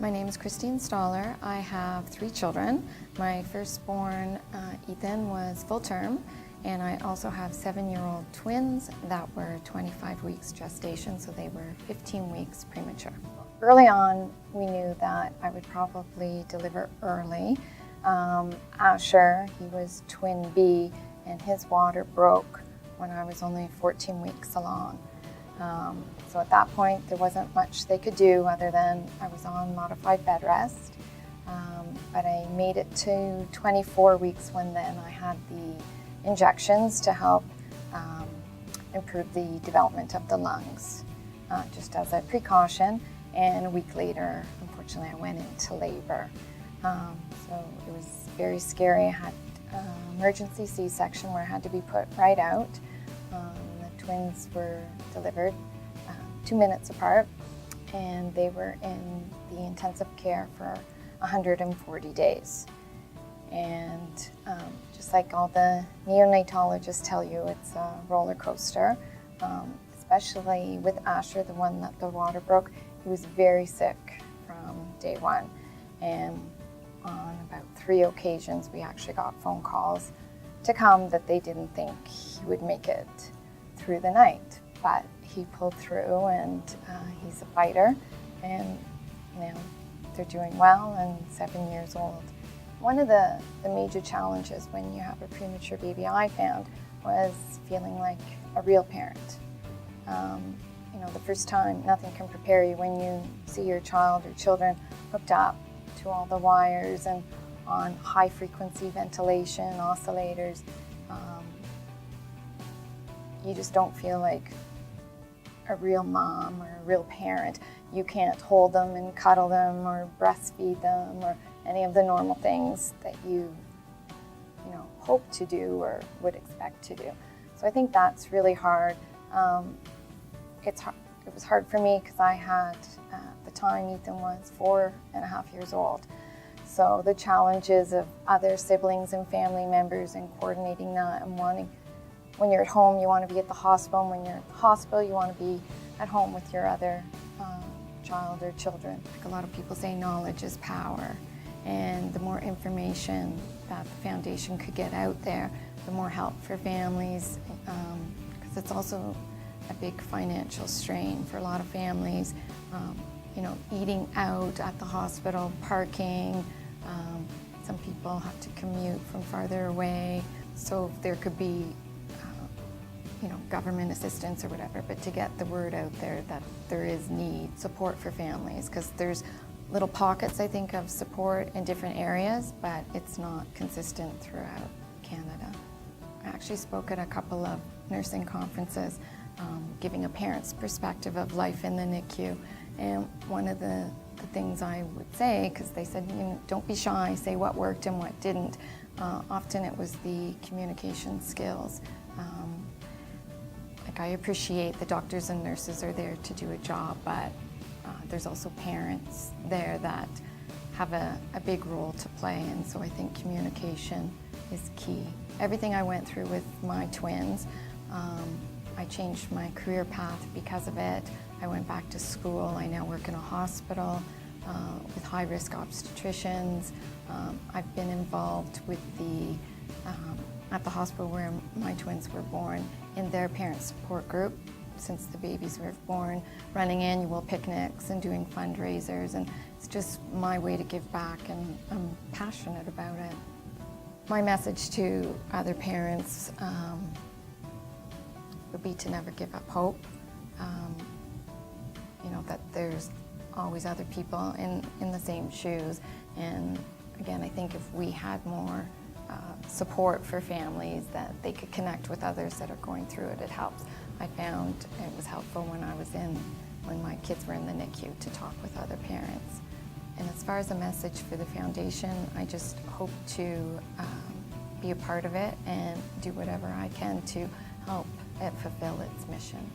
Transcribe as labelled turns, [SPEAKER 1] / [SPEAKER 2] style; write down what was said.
[SPEAKER 1] My name is Kristine Stolar. I have 3 children. My firstborn, Ethan, was full term, and I also have 7-year-old twins that were 25 weeks gestation, so they were 15 weeks premature. Early on, we knew that I would probably deliver early. Asher, he was twin B, and his water broke when I was only 14 weeks along. So at that point, there wasn't much they could do other than I was on modified bed rest. But I made it to 24 weeks when then I had the injections to help improve the development of the lungs, just as a precaution. And a week later, unfortunately, I went into labor. So it was very scary. I had emergency C-section where I had to be put right out. The twins were delivered 2 minutes apart, and they were in the intensive care for 140 days. And just like all the neonatologists tell you, it's a roller coaster, especially with Asher, the one that the water broke. He was very sick from day one, and on about 3 occasions we actually got phone calls to come that they didn't think he would make it through the night, but he pulled through, and he's a fighter, and now they're doing well and 7 years old. One of the major challenges when you have a premature baby, I found, was feeling like a real parent. You know, the first time, nothing can prepare you when you see your child or children hooked up to all the wires and on high frequency ventilation, oscillators. You just don't feel like a real mom or a real parent. You can't hold them and cuddle them or breastfeed them or any of the normal things that you hope to do or would expect to do. So I think that's really hard. It was hard for me because I had, at the time, Ethan was 4.5 years old. So the challenges of other siblings and family members and coordinating that and wanting, when you're at home, you want to be at the hospital, and when you're at the hospital, you want to be at home with your other child or children. Like a lot of people say, knowledge is power, and the more information that the foundation could get out there, the more help for families, because it's also a big financial strain for a lot of families. Eating out at the hospital, parking, some people have to commute from farther away, so there could be government assistance or whatever, but to get the word out there that there is need, support for families, because there's little pockets, I think, of support in different areas, but it's not consistent throughout Canada. I actually spoke at a couple of nursing conferences, giving a parent's perspective of life in the NICU, and one of the things I would say, because they said, don't be shy, say what worked and what didn't. Often it was the communication skills. I appreciate the doctors and nurses are there to do a job, but there's also parents there that have a big role to play, and so I think communication is key. Everything I went through with my twins, I changed my career path because of it. I went back to school. I now work in a hospital with high-risk obstetricians. I've been involved with at the hospital where my twins were born, in their parent support group since the babies were born, running annual picnics and doing fundraisers, and it's just my way to give back, and I'm passionate about it. My message to other parents would be to never give up hope, that there's always other people in the same shoes, and again, I think if we had more support for families, that they could connect with others that are going through it, it helps. I found it was helpful when my kids were in the NICU to talk with other parents. And as far as a message for the foundation, I just hope to be a part of it and do whatever I can to help it fulfill its mission.